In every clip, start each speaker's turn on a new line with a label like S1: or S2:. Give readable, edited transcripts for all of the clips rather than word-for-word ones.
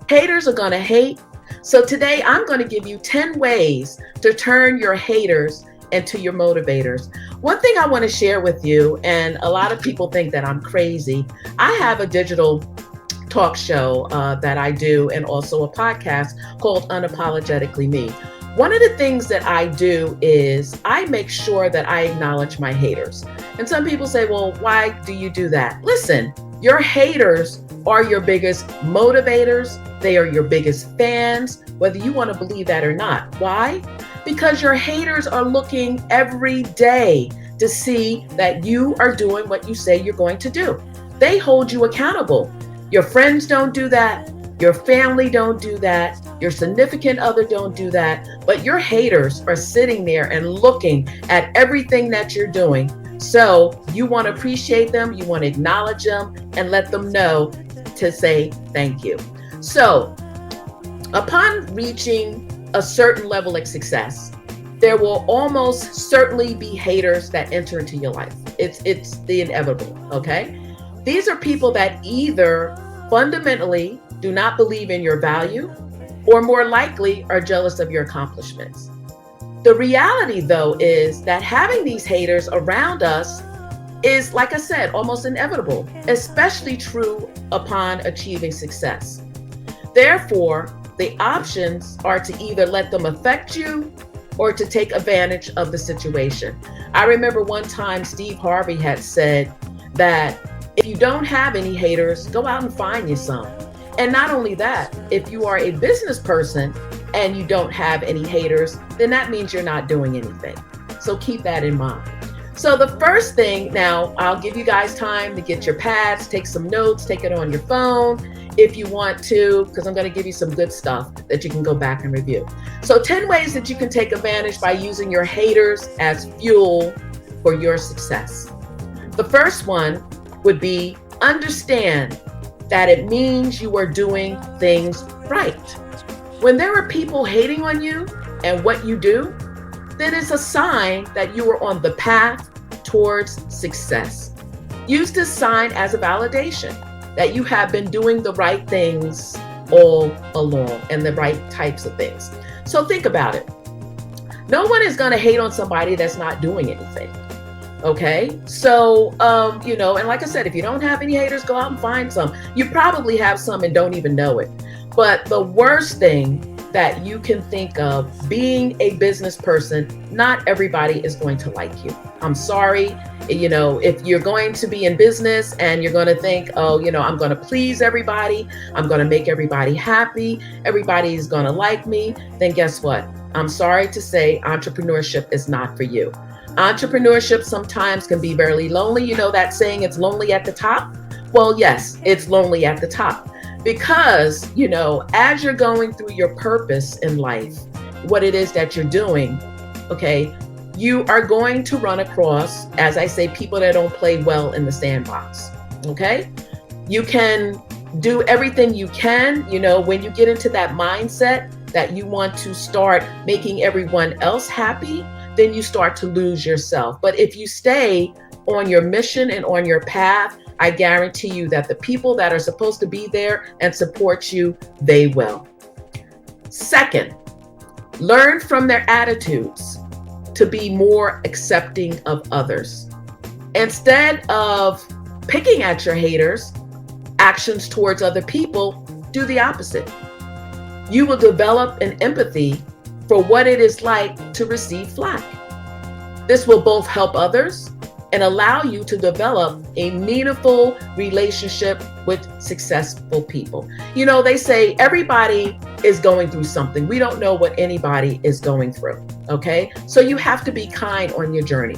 S1: Haters are going to hate. So today I'm going to give you 10 ways to turn your haters into your motivators. One thing I want to share with you, and a lot of people think that I'm crazy, I have a digital talk show that I do and also a podcast called Unapologetically Me. One of the things that I do is I make sure that I acknowledge my haters. And some people say, well, why do you do that? Listen, your haters are your biggest motivators. They are your biggest fans, whether you want to believe that or not. Why? Because your haters are looking every day to see that you are doing what you say you're going to do. They hold you accountable. Your friends don't do that. Your family don't do that. Your significant other don't do that. But your haters are sitting there and looking at everything that you're doing. So you want to appreciate them. You want to acknowledge them and let them know to say thank you. So upon reaching a certain level of success, there will almost certainly be haters that enter into your life. It's the inevitable, okay? These are people that either fundamentally do not believe in your value or more likely are jealous of your accomplishments. The reality, though, is that having these haters around us is, like I said, almost inevitable, especially true upon achieving success. Therefore, the options are to either let them affect you or to take advantage of the situation. I remember one time Steve Harvey had said that if you don't have any haters, go out and find you some. And not only that, if you are a business person and you don't have any haters, then that means you're not doing anything. So keep that in mind. So the first thing, now I'll give you guys time to get your pads, take some notes, take it on your phone if you want to, because I'm going to give you some good stuff that you can go back and review. So 10 ways that you can take advantage by using your haters as fuel for your success. The first one would be understand that it means you are doing things right. When there are people hating on you and what you do, then it's a sign that you are on the path towards success. Use this sign as a validation that you have been doing the right things all along and the right types of things. So think about it. No one is going to hate on somebody that's not doing anything. Okay, so, and like I said, if you don't have any haters, go out and find some. You probably have some and don't even know it. But the worst thing that you can think of being a business person, not everybody is going to like you. I'm sorry. If you're going to be in business and you're going to think, I'm going to please everybody, I'm going to make everybody happy, everybody is going to like me, then guess what? I'm sorry to say entrepreneurship is not for you. Entrepreneurship sometimes can be very lonely. You know that saying, it's lonely at the top? Well, yes, it's lonely at the top because, as you're going through your purpose in life, what it is that you're doing, okay, you are going to run across, as I say, people that don't play well in the sandbox, okay? You can do everything you can, when you get into that mindset that you want to start making everyone else happy, then you start to lose yourself. But if you stay on your mission and on your path, I guarantee you that the people that are supposed to be there and support you, they will. Second, learn from their attitudes to be more accepting of others. Instead of picking at your haters' actions towards other people, do the opposite. You will develop an empathy for what it is like to receive flack. This will both help others and allow you to develop a meaningful relationship with successful people. They say everybody is going through something. We don't know what anybody is going through, okay? So you have to be kind on your journey.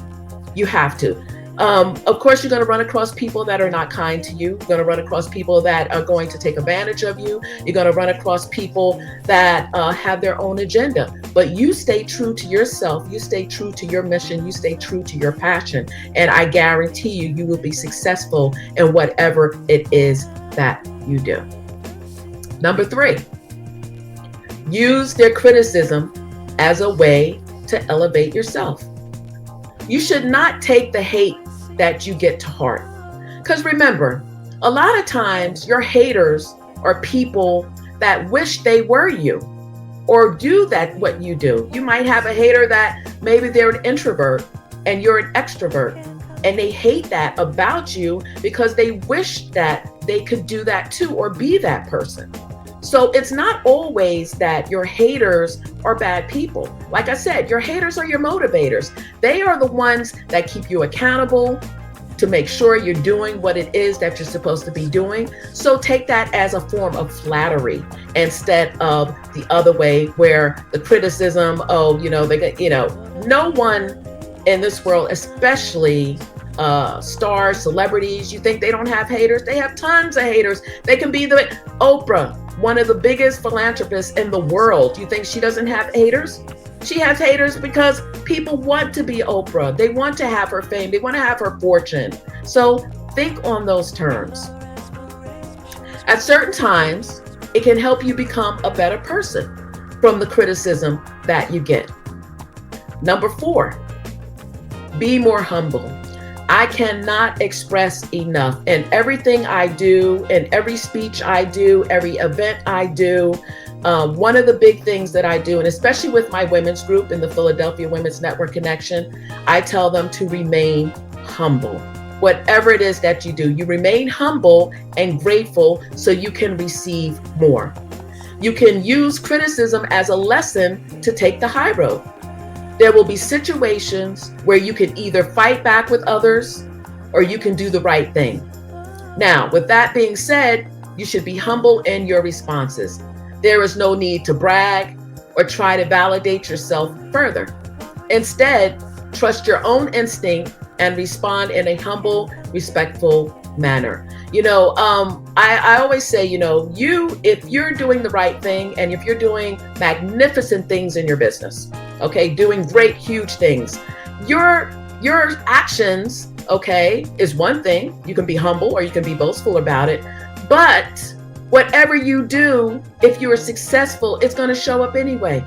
S1: You have to. Of course, you're going to run across people that are not kind to you. You're going to run across people that are going to take advantage of you. You're going to run across people that have their own agenda. But you stay true to yourself. You stay true to your mission. You stay true to your passion. And I guarantee you, you will be successful in whatever it is that you do. Number 3, use their criticism as a way to elevate yourself. You should not take the hate that you get to heart. Because remember, a lot of times your haters are people that wish they were you or do that what you do. You might have a hater that maybe they're an introvert and you're an extrovert, and they hate that about you because they wish that they could do that too or be that person. So it's not always that your haters are bad people. Like I said, your haters are your motivators. They are the ones that keep you accountable to make sure you're doing what it is that you're supposed to be doing. So take that as a form of flattery instead of the other way where the criticism, no one in this world, especially stars, celebrities, you think they don't have haters? They have tons of haters. They can be the Oprah, one of the biggest philanthropists in the world. You think she doesn't have haters? She has haters because people want to be Oprah. They want to have her fame. They want to have her fortune. So think on those terms. At certain times, it can help you become a better person from the criticism that you get. Number 4, be more humble. I cannot express enough in everything I do, in every speech I do, every event I do. One of the big things that I do, and especially with my women's group in the Philadelphia Women's Network Connection, I tell them to remain humble. Whatever it is that you do, you remain humble and grateful so you can receive more. You can use criticism as a lesson to take the high road. There will be situations where you can either fight back with others or you can do the right thing. Now, with that being said, you should be humble in your responses. There is no need to brag or try to validate yourself further. Instead, trust your own instinct and respond in a humble, respectful manner. I always say, if you're doing the right thing and if you're doing magnificent things in your business, okay, doing great, huge things, your actions, okay, is one thing. You can be humble or you can be boastful about it. But whatever you do, if you are successful, it's going to show up anyway.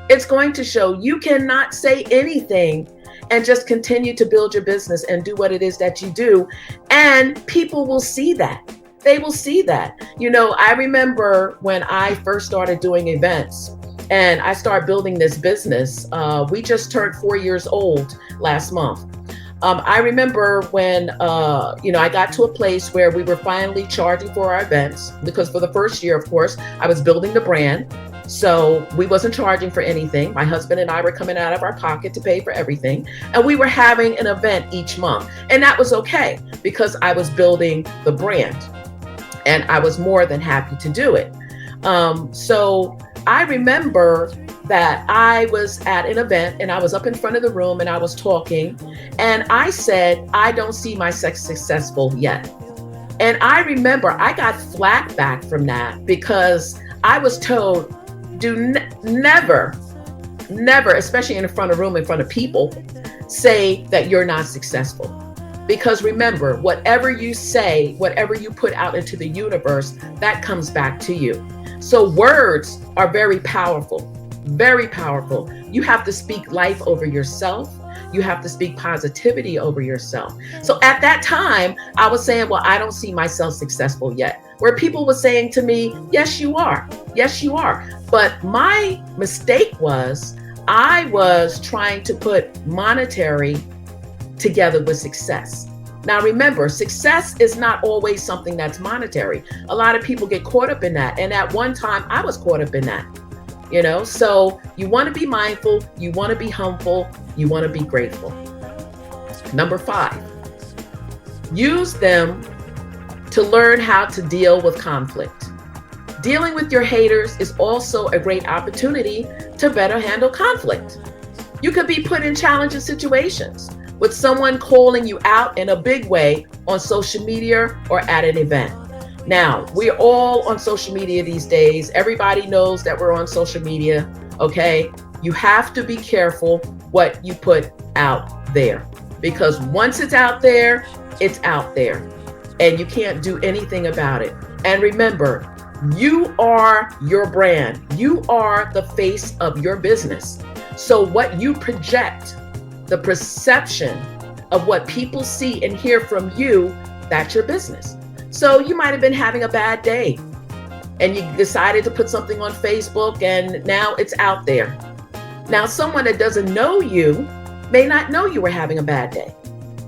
S1: It's going to show. You cannot say anything and just continue to build your business and do what it is that you do. And people will see that. They will see that. I remember when I first started doing events and I started building this business. We just turned 4 years old last month. I remember when, I got to a place where we were finally charging for our events, because for the first year, of course, I was building the brand. So we wasn't charging for anything. My husband and I were coming out of our pocket to pay for everything. And we were having an event each month. And that was okay because I was building the brand and I was more than happy to do it. So I remember that I was at an event and I was up in front of the room and I was talking and I said, I don't see myself successful yet. And I remember I got flack back from that because I was told, never, especially in front of room, in front of people, say that you're not successful. Because remember, whatever you say, whatever you put out into the universe, that comes back to you. So words are very powerful, very powerful. You have to speak life over yourself. You have to speak positivity over yourself. So at that time, I was saying, well, I don't see myself successful yet. Where people were saying to me, yes, you are. Yes, you are. But my mistake was I was trying to put monetary together with success. Now, remember, success is not always something that's monetary. A lot of people get caught up in that. And at one time, I was caught up in that. So you want to be mindful, you want to be humble, you want to be grateful. Number 5, use them to learn how to deal with conflict. Dealing with your haters is also a great opportunity to better handle conflict. You could be put in challenging situations with someone calling you out in a big way on social media or at an event. Now, we're all on social media these days. Everybody knows that we're on social media, okay? You have to be careful what you put out there, because once it's out there, it's out there, and you can't do anything about it. And remember, you are your brand. You are the face of your business. So what you project, the perception of what people see and hear from you, that's your business. So you might have been having a bad day. and you decided to put something on Facebook and now it's out there. Now, someone that doesn't know you may not know you were having a bad day.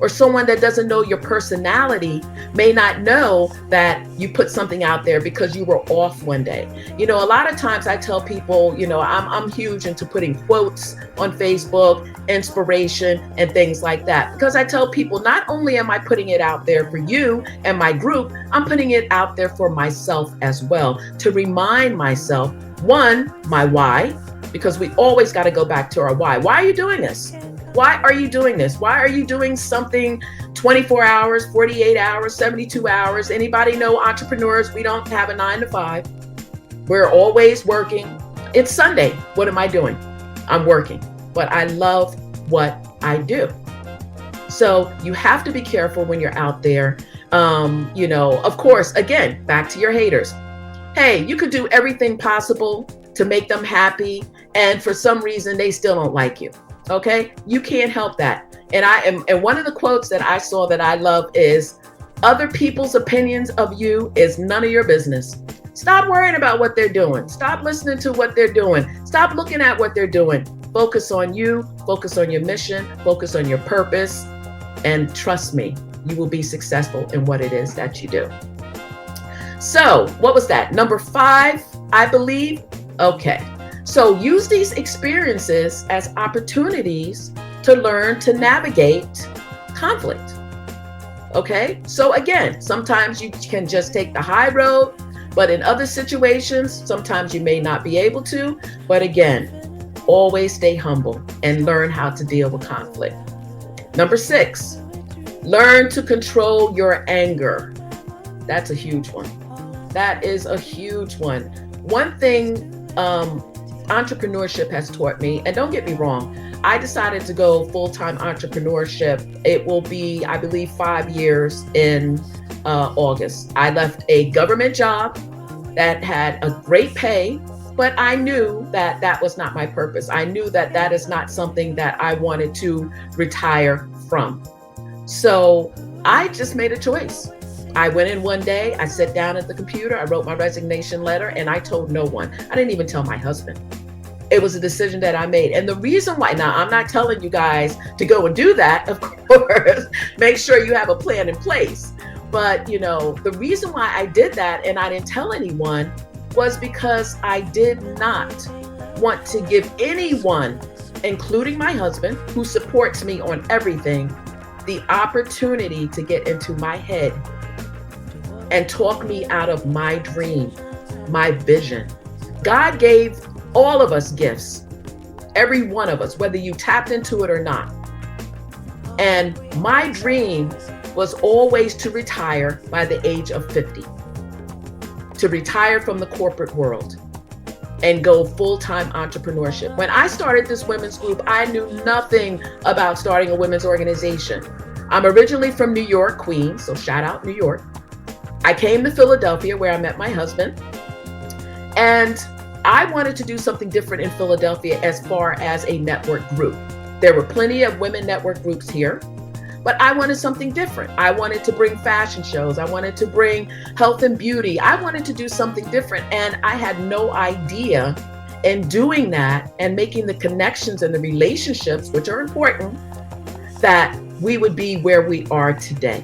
S1: Or someone that doesn't know your personality may not know that you put something out there because you were off one day. You know, a lot of times I tell people, you know, I'm huge into putting quotes on Facebook, inspiration, and things like that. Because I tell people, not only am I putting it out there for you and my group, I'm putting it out there for myself as well, to remind myself, one, my why, because we always got to go back to our why. Why are you doing this? Why are you doing this? Why are you doing something 24 hours, 48 hours, 72 hours? Anybody know entrepreneurs? We don't have a 9 to 5. We're always working. It's Sunday. What am I doing? I'm working, but I love what I do. So you have to be careful when you're out there. You know, of course, again, back to your haters. Hey, you could do everything possible to make them happy, and for some reason they still don't like you. Okay, you can't help that. And one of the quotes that I saw that I love is, other people's opinions of you is none of your business. Stop worrying about what they're doing. Stop listening to what they're doing. Stop looking at what they're doing. Focus on you, focus on your mission, focus on your purpose, and trust me, you will be successful in what it is that you do. So what was that? Number 5, I believe. Okay. So use these experiences as opportunities to learn to navigate conflict. Okay, so again, sometimes you can just take the high road, but in other situations, sometimes you may not be able to. But again, always stay humble and learn how to deal with conflict. Number 6, learn to control your anger. That's a huge one. That is a huge one. One thing entrepreneurship has taught me, and don't get me wrong, I decided to go full-time entrepreneurship. It will be, I believe, 5 years in August. I left a government job that had a great pay, but I knew that that was not my purpose. I knew that that is not something that I wanted to retire from. So I just made a choice. I went in one day, I sat down at the computer, I wrote my resignation letter, and I told no one. I didn't even tell my husband. It was a decision that I made. And the reason why, now I'm not telling you guys to go and do that, of course, make sure you have a plan in place. But you know, the reason why I did that and I didn't tell anyone was because I did not want to give anyone, including my husband, who supports me on everything, the opportunity to get into my head and talk me out of my dream, my vision. God gave all of us gifts, every one of us, whether you tapped into it or not. And my dream was always to retire by the age of 50, to retire from the corporate world and go full-time entrepreneurship. When I started this women's group, I knew nothing about starting a women's organization. I'm originally from New York, Queens, so shout out New York. I came to Philadelphia where I met my husband, and I wanted to do something different in Philadelphia as far as a network group. There were plenty of women network groups here, but I wanted something different. I wanted to bring fashion shows. I wanted to bring health and beauty. I wanted to do something different, and I had no idea in doing that and making the connections and the relationships, which are important, that we would be where we are today.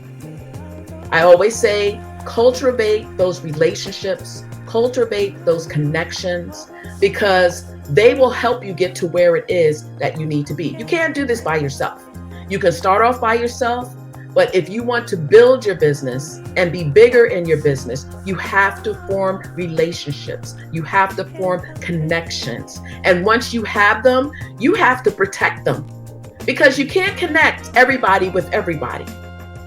S1: I always say, cultivate those relationships, cultivate those connections, because they will help you get to where it is that you need to be. You can't do this by yourself. You can start off by yourself, but if you want to build your business and be bigger in your business, you have to form relationships. You have to form connections. And once you have them, you have to protect them, because you can't connect everybody with everybody.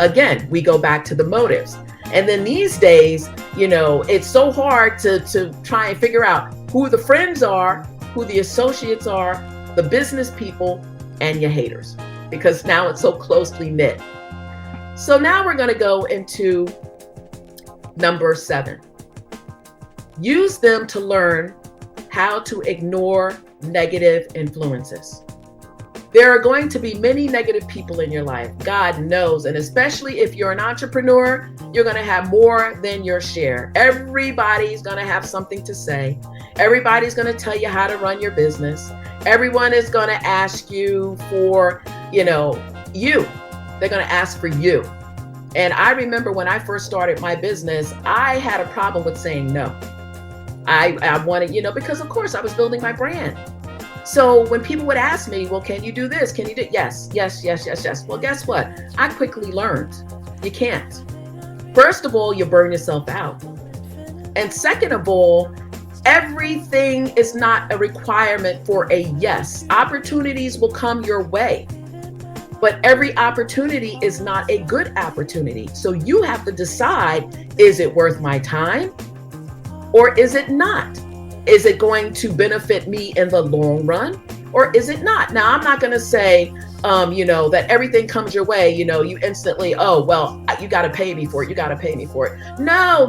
S1: Again, we go back to the motives. And then these days, you know, it's so hard to try and figure out who the friends are, who the associates are, the business people, and your haters, because now it's so closely knit. So now we're going to go into number 7. Use them to learn how to ignore negative influences. There are going to be many negative people in your life. God knows. And especially if you're an entrepreneur, you're going to have more than your share. Everybody's going to have something to say. Everybody's going to tell you how to run your business. Everyone is going to ask you for, you. They're going to ask for you. And I remember when I first started my business, I had a problem with saying no. I wanted, because of course I was building my brand. So when people would ask me, well, can you do this? Can you do? Yes. Well, guess what? I quickly learned you can't. First of all, you burn yourself out. And second of all, everything is not a requirement for a yes. Opportunities will come your way, but every opportunity is not a good opportunity. So you have to decide, is it worth my time or is it not? Is it going to benefit me in the long run or is it not? Now, I'm not going to say, that everything comes your way, you instantly, oh, well, you got to pay me for it. You got to pay me for it. No.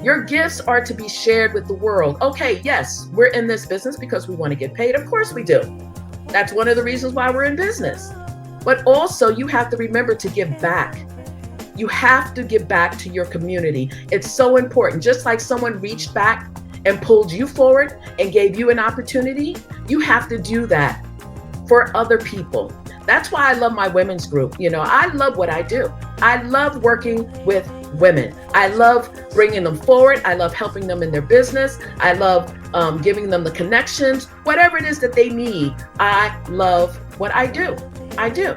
S1: Your gifts are to be shared with the world. Okay, yes, we're in this business because we want to get paid. Of course we do. That's one of the reasons why we're in business. But also you have to remember to give back. You have to give back to your community. It's so important. Just like someone reached back and pulled you forward and gave you an opportunity, you have to do that for other people. That's why I love my women's group. I love what I do. I love working with women. I love bringing them forward. I love helping them in their business. I love giving them the connections, whatever it is that they need. I love what I do. I do.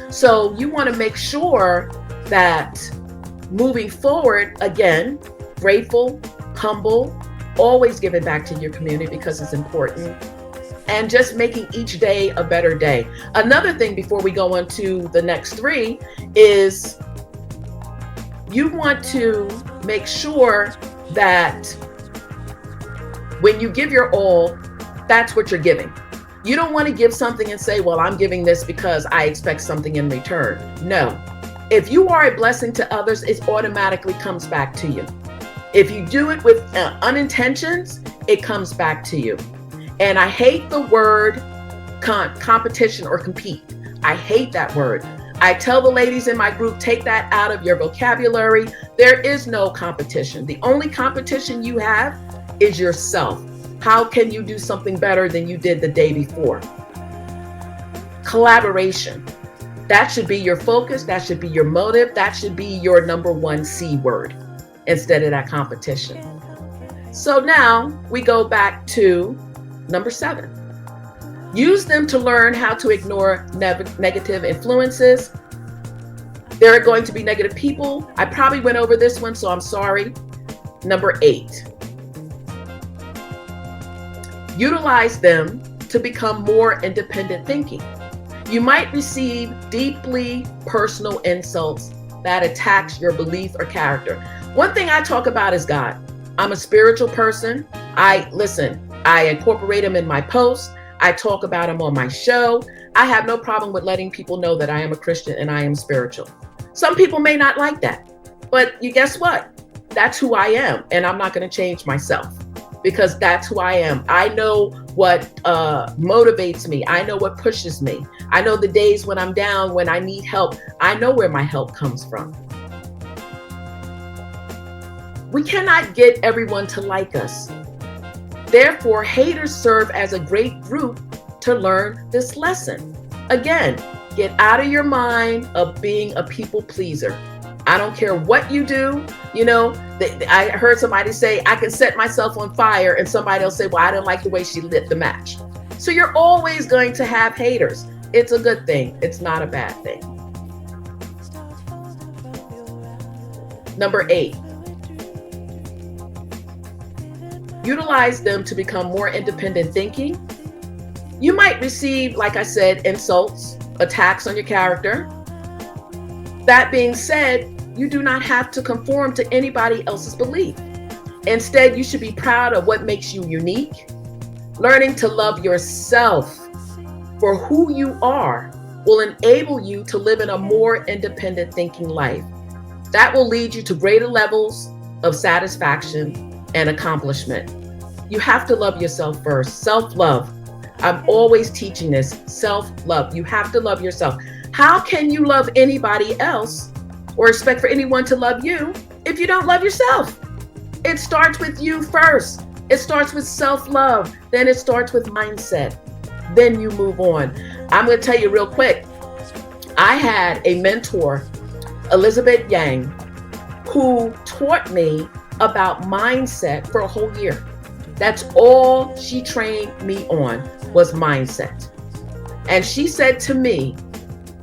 S1: So you want to make sure that moving forward, again, grateful, humble, always giving back to your community because it's important, and just making each day a better day. Another thing before we go on to the next three is you want to make sure that when you give your all, that's what you're giving. You don't want to give something and say, well, I'm giving this because I expect something in return. No. If you are a blessing to others, it automatically comes back to you. If you do it with unintentions, it comes back to you. And I hate the word competition or compete. I hate that word. I tell the ladies in my group, take that out of your vocabulary. There is no competition. The only competition you have is yourself. How can you do something better than you did the day before? Collaboration. That should be your focus. That should be your motive. That should be your number one C word instead of that competition. So now we go back to number 7. Use them to learn how to ignore negative influences. There are going to be negative people. I probably went over this one, so I'm sorry. Number 8. Utilize them to become more independent thinking. You might receive deeply personal insults that attacks your belief or character. One thing I talk about is God. I'm a spiritual person. I incorporate him in my posts. I talk about him on my show. I have no problem with letting people know that I am a Christian and I am spiritual. Some people may not like that, but guess what? That's who I am, and I'm not going to change myself because that's who I am. I know what motivates me. I know what pushes me. I know the days when I'm down, when I need help. I know where my help comes from. We cannot get everyone to like us. Therefore, haters serve as a great group to learn this lesson. Again, get out of your mind of being a people pleaser. I don't care what you do. I heard somebody say, I can set myself on fire, and somebody else say, well, I didn't like the way she lit the match. So you're always going to have haters. It's a good thing. It's not a bad thing. Number 8. Utilize them to become more independent thinking. You might receive, like I said, insults, attacks on your character. That being said, you do not have to conform to anybody else's belief. Instead, you should be proud of what makes you unique. Learning to love yourself for who you are will enable you to live in a more independent thinking life. That will lead you to greater levels of satisfaction and accomplishment. You have to love yourself first. Self-love. I'm always teaching this self-love. You have to love yourself. How can you love anybody else or expect for anyone to love you if you don't love yourself? It starts with you first. It starts with self-love. Then it starts with mindset. Then you move on. I'm going to tell you real quick. I had a mentor, Elizabeth Yang, who taught me about mindset for a whole year. That's all she trained me on was mindset. And she said to me,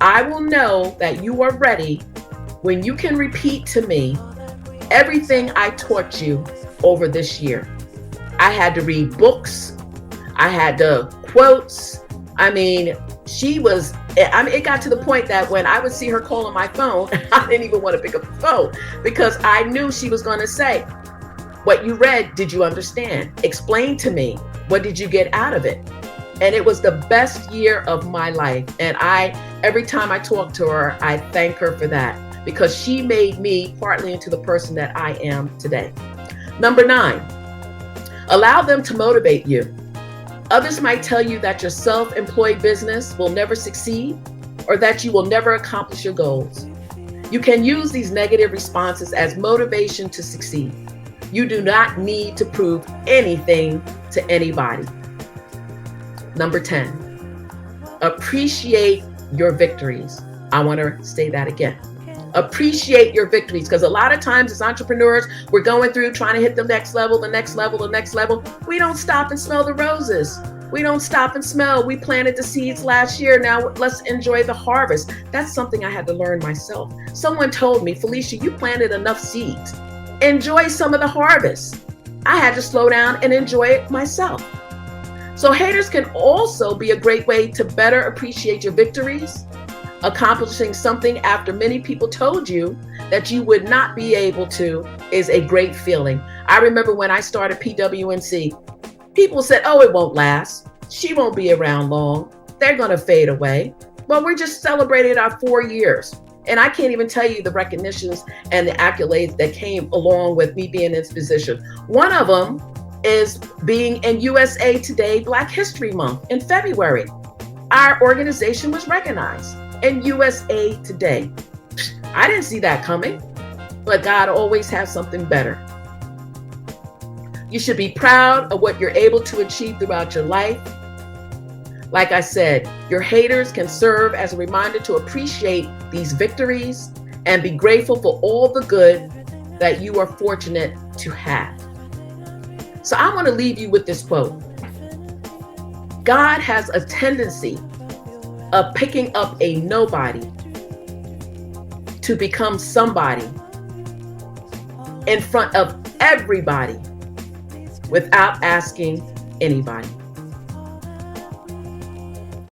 S1: I will know that you are ready when you can repeat to me everything I taught you over this year. I had to read books. I had to quotes. It got to the point that when I would see her call on my phone, I didn't even want to pick up the phone because I knew she was going to say, what you read, did you understand? Explain to me, what did you get out of it? And it was the best year of my life. And every time I talk to her, I thank her for that because she made me partly into the person that I am today. Number 9, allow them to motivate you. Others might tell you that your self-employed business will never succeed or that you will never accomplish your goals. You can use these negative responses as motivation to succeed. You do not need to prove anything to anybody. Number 10, appreciate your victories. I want to say that again. Appreciate your victories, because a lot of times as entrepreneurs, we're going through trying to hit the next level, the next level, the next level. We don't stop and smell the roses. We don't stop and smell. We planted the seeds last year. Now let's enjoy the harvest. That's something I had to learn myself. Someone told me, Felicia, you planted enough seeds. Enjoy some of the harvest. I had to slow down and enjoy it myself. So haters can also be a great way to better appreciate your victories. Accomplishing something after many people told you that you would not be able to is a great feeling. I remember when I started PWNC, people said, oh, it won't last. She won't be around long. They're going to fade away. Well, we just celebrated our 4 years. And I can't even tell you the recognitions and the accolades that came along with me being in this position. One of them is being in USA Today Black History Month in February. Our organization was recognized in USA Today. I didn't see that coming, but God always has something better. You should be proud of what you're able to achieve throughout your life. Like I said, your haters can serve as a reminder to appreciate these victories and be grateful for all the good that you are fortunate to have. So I want to leave you with this quote. God has a tendency of picking up a nobody to become somebody in front of everybody without asking anybody.